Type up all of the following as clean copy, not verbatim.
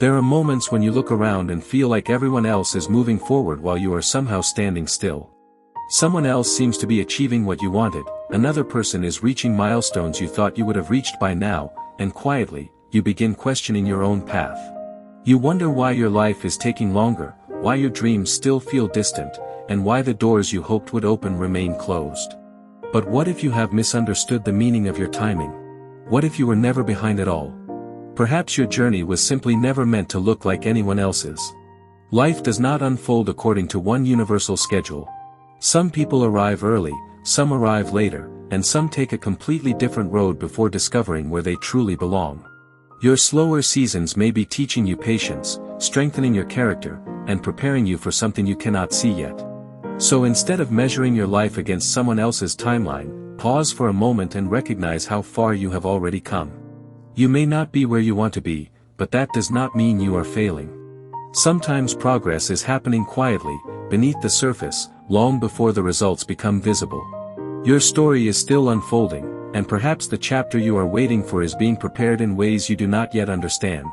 There are moments when you look around and feel like everyone else is moving forward while you are somehow standing still. Someone else seems to be achieving what you wanted, another person is reaching milestones you thought you would have reached by now, and quietly, you begin questioning your own path. You wonder why your life is taking longer, why your dreams still feel distant, and why the doors you hoped would open remain closed. But what if you have misunderstood the meaning of your timing? What if you were never behind at all? Perhaps your journey was simply never meant to look like anyone else's. Life does not unfold according to one universal schedule. Some people arrive early, some arrive later, and some take a completely different road before discovering where they truly belong. Your slower seasons may be teaching you patience, strengthening your character, and preparing you for something you cannot see yet. So instead of measuring your life against someone else's timeline, pause for a moment and recognize how far you have already come. You may not be where you want to be, but that does not mean you are failing. Sometimes progress is happening quietly, beneath the surface, long before the results become visible. Your story is still unfolding, and perhaps the chapter you are waiting for is being prepared in ways you do not yet understand.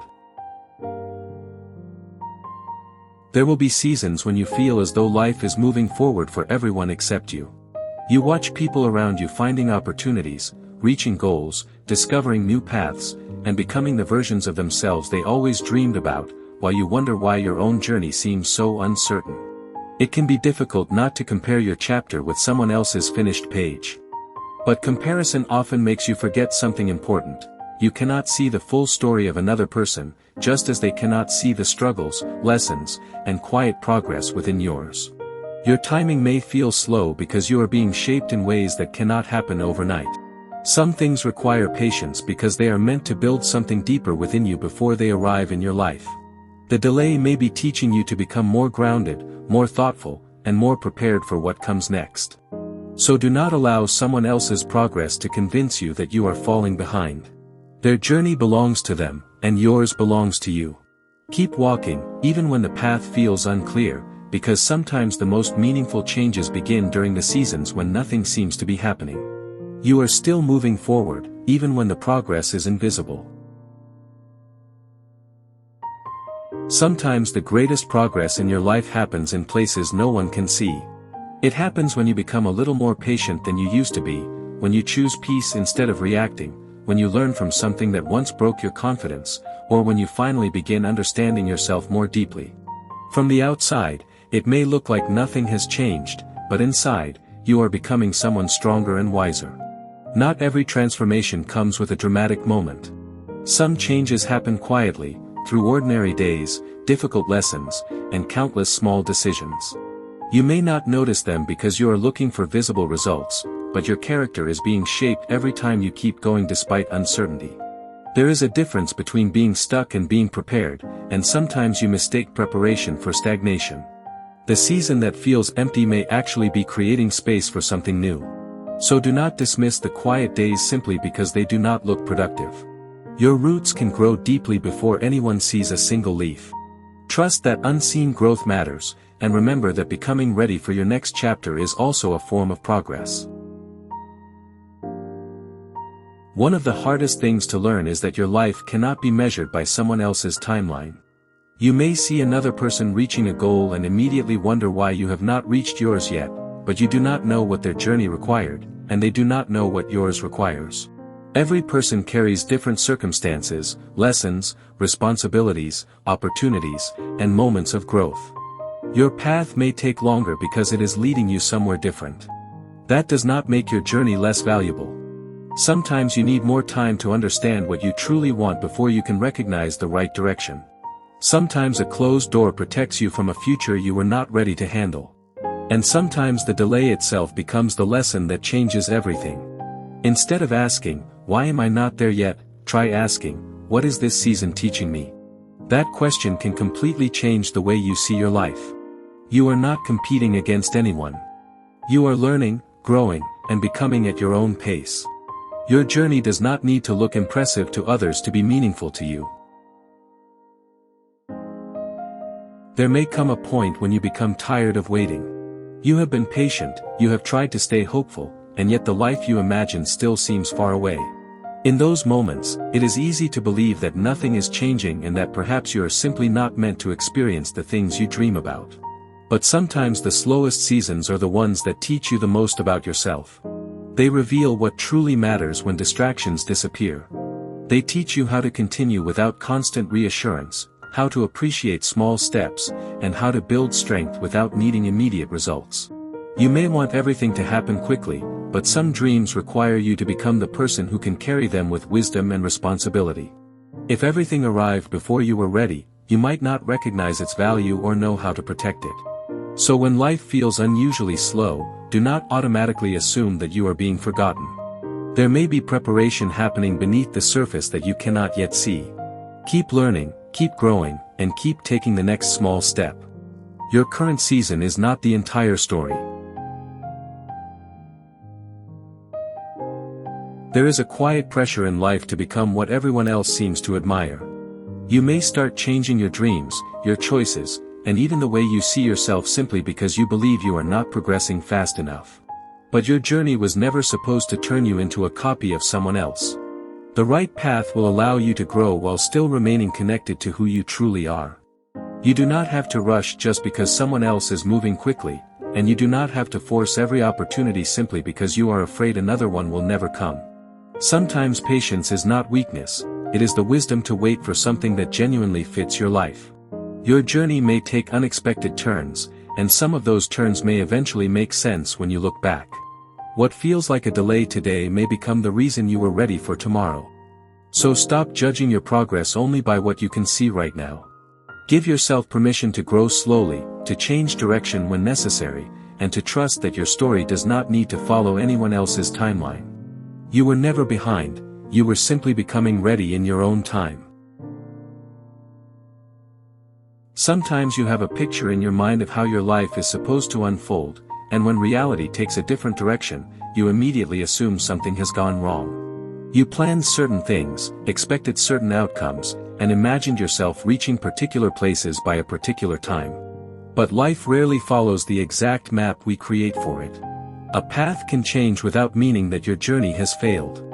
There will be seasons when you feel as though life is moving forward for everyone except you. You watch people around you finding opportunities, reaching goals, discovering new paths, and becoming the versions of themselves they always dreamed about, while you wonder why your own journey seems so uncertain. It can be difficult not to compare your chapter with someone else's finished page. But comparison often makes you forget something important. You cannot see the full story of another person, just as they cannot see the struggles, lessons, and quiet progress within yours. Your timing may feel slow because you are being shaped in ways that cannot happen overnight. Some things require patience because they are meant to build something deeper within you before they arrive in your life. The delay may be teaching you to become more grounded, more thoughtful, and more prepared for what comes next. So do not allow someone else's progress to convince you that you are falling behind. Their journey belongs to them, and yours belongs to you. Keep walking, even when the path feels unclear, because sometimes the most meaningful changes begin during the seasons when nothing seems to be happening. You are still moving forward, even when the progress is invisible. Sometimes the greatest progress in your life happens in places no one can see. It happens when you become a little more patient than you used to be, when you choose peace instead of reacting, when you learn from something that once broke your confidence, or when you finally begin understanding yourself more deeply. From the outside, it may look like nothing has changed, but inside, you are becoming someone stronger and wiser. Not every transformation comes with a dramatic moment. Some changes happen quietly, through ordinary days, difficult lessons, and countless small decisions. You may not notice them because you are looking for visible results, but your character is being shaped every time you keep going despite uncertainty. There is a difference between being stuck and being prepared, and sometimes you mistake preparation for stagnation. The season that feels empty may actually be creating space for something new. So do not dismiss the quiet days simply because they do not look productive. Your roots can grow deeply before anyone sees a single leaf. Trust that unseen growth matters, and remember that becoming ready for your next chapter is also a form of progress. One of the hardest things to learn is that your life cannot be measured by someone else's timeline. You may see another person reaching a goal and immediately wonder why you have not reached yours yet, but you do not know what their journey required, and they do not know what yours requires. Every person carries different circumstances, lessons, responsibilities, opportunities, and moments of growth. Your path may take longer because it is leading you somewhere different. That does not make your journey less valuable. Sometimes you need more time to understand what you truly want before you can recognize the right direction. Sometimes a closed door protects you from a future you were not ready to handle. And sometimes the delay itself becomes the lesson that changes everything. Instead of asking, "Why am I not there yet?" try asking, "What is this season teaching me?" That question can completely change the way you see your life. You are not competing against anyone. You are learning, growing, and becoming at your own pace. Your journey does not need to look impressive to others to be meaningful to you. There may come a point when you become tired of waiting. You have been patient, you have tried to stay hopeful, and yet the life you imagine still seems far away. In those moments, it is easy to believe that nothing is changing and that perhaps you are simply not meant to experience the things you dream about. But sometimes the slowest seasons are the ones that teach you the most about yourself. They reveal what truly matters when distractions disappear. They teach you how to continue without constant reassurance, how to appreciate small steps, and how to build strength without needing immediate results. You may want everything to happen quickly, but some dreams require you to become the person who can carry them with wisdom and responsibility. If everything arrived before you were ready, you might not recognize its value or know how to protect it. So when life feels unusually slow, do not automatically assume that you are being forgotten. There may be preparation happening beneath the surface that you cannot yet see. Keep learning, keep growing, and keep taking the next small step. Your current season is not the entire story. There is a quiet pressure in life to become what everyone else seems to admire. You may start changing your dreams, your choices, and even the way you see yourself simply because you believe you are not progressing fast enough. But your journey was never supposed to turn you into a copy of someone else. The right path will allow you to grow while still remaining connected to who you truly are. You do not have to rush just because someone else is moving quickly, and you do not have to force every opportunity simply because you are afraid another one will never come. Sometimes patience is not weakness, it is the wisdom to wait for something that genuinely fits your life. Your journey may take unexpected turns, and some of those turns may eventually make sense when you look back. What feels like a delay today may become the reason you were ready for tomorrow. So stop judging your progress only by what you can see right now. Give yourself permission to grow slowly, to change direction when necessary, and to trust that your story does not need to follow anyone else's timeline. You were never behind, you were simply becoming ready in your own time. Sometimes you have a picture in your mind of how your life is supposed to unfold, and when reality takes a different direction, you immediately assume something has gone wrong. You planned certain things, expected certain outcomes, and imagined yourself reaching particular places by a particular time. But life rarely follows the exact map we create for it. A path can change without meaning that your journey has failed.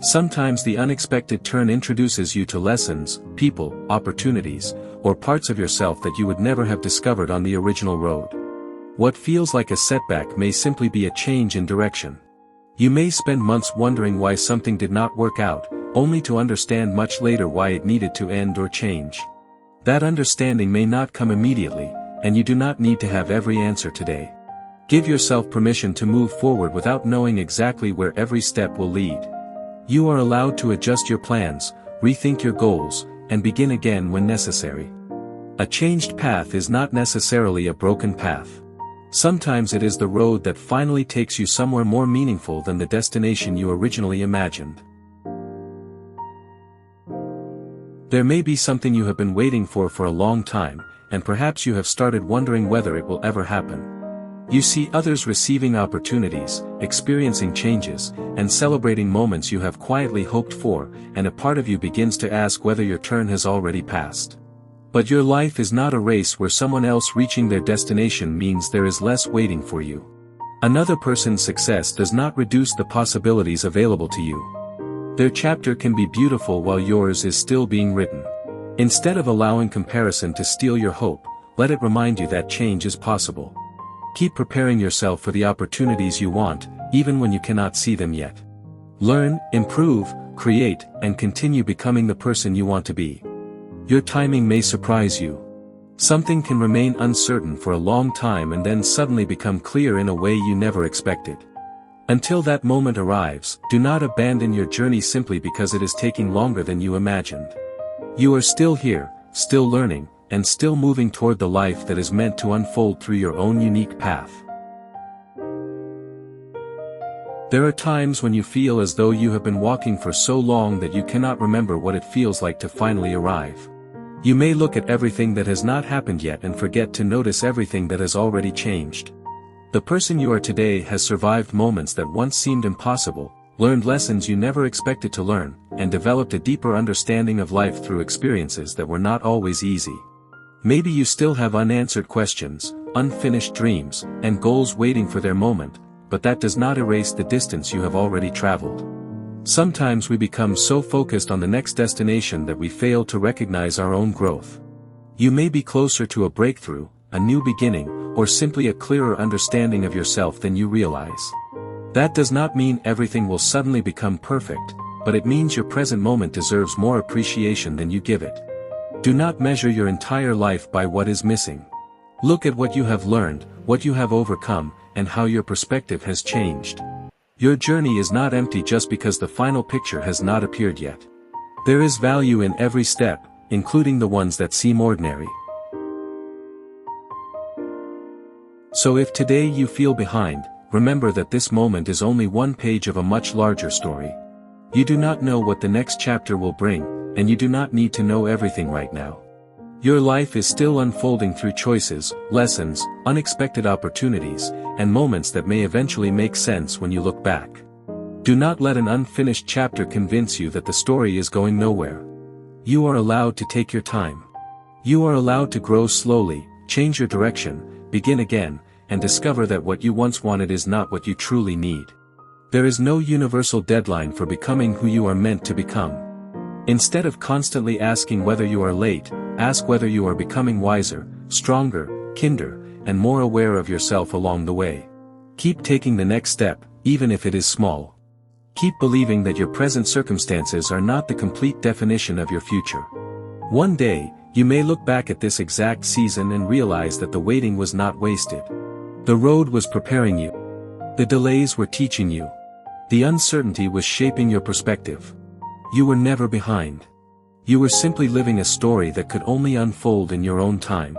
Sometimes the unexpected turn introduces you to lessons, people, opportunities, or parts of yourself that you would never have discovered on the original road. What feels like a setback may simply be a change in direction. You may spend months wondering why something did not work out, only to understand much later why it needed to end or change. That understanding may not come immediately, and you do not need to have every answer today. Give yourself permission to move forward without knowing exactly where every step will lead. You are allowed to adjust your plans, rethink your goals, and begin again when necessary. A changed path is not necessarily a broken path. Sometimes it is the road that finally takes you somewhere more meaningful than the destination you originally imagined. There may be something you have been waiting for a long time, and perhaps you have started wondering whether it will ever happen. You see others receiving opportunities, experiencing changes, and celebrating moments you have quietly hoped for, and a part of you begins to ask whether your turn has already passed. But your life is not a race where someone else reaching their destination means there is less waiting for you. Another person's success does not reduce the possibilities available to you. Their chapter can be beautiful while yours is still being written. Instead of allowing comparison to steal your hope, let it remind you that change is possible. Keep preparing yourself for the opportunities you want, even when you cannot see them yet. Learn, improve, create, and continue becoming the person you want to be. Your timing may surprise you. Something can remain uncertain for a long time and then suddenly become clear in a way you never expected. Until that moment arrives, do not abandon your journey simply because it is taking longer than you imagined. You are still here, still learning, and still moving toward the life that is meant to unfold through your own unique path. There are times when you feel as though you have been walking for so long that you cannot remember what it feels like to finally arrive. You may look at everything that has not happened yet and forget to notice everything that has already changed. The person you are today has survived moments that once seemed impossible, learned lessons you never expected to learn, and developed a deeper understanding of life through experiences that were not always easy. Maybe you still have unanswered questions, unfinished dreams, and goals waiting for their moment, but that does not erase the distance you have already traveled. Sometimes we become so focused on the next destination that we fail to recognize our own growth. You may be closer to a breakthrough, a new beginning, or simply a clearer understanding of yourself than you realize. That does not mean everything will suddenly become perfect, but it means your present moment deserves more appreciation than you give it. Do not measure your entire life by what is missing. Look at what you have learned, what you have overcome, and how your perspective has changed. Your journey is not empty just because the final picture has not appeared yet. There is value in every step, including the ones that seem ordinary. So if today you feel behind, remember that this moment is only one page of a much larger story. You do not know what the next chapter will bring, and you do not need to know everything right now. Your life is still unfolding through choices, lessons, unexpected opportunities, and moments that may eventually make sense when you look back. Do not let an unfinished chapter convince you that the story is going nowhere. You are allowed to take your time. You are allowed to grow slowly, change your direction, begin again, and discover that what you once wanted is not what you truly need. There is no universal deadline for becoming who you are meant to become. Instead of constantly asking whether you are late, ask whether you are becoming wiser, stronger, kinder, and more aware of yourself along the way. Keep taking the next step, even if it is small. Keep believing that your present circumstances are not the complete definition of your future. One day, you may look back at this exact season and realize that the waiting was not wasted. The road was preparing you. The delays were teaching you. The uncertainty was shaping your perspective. You were never behind. You were simply living a story that could only unfold in your own time.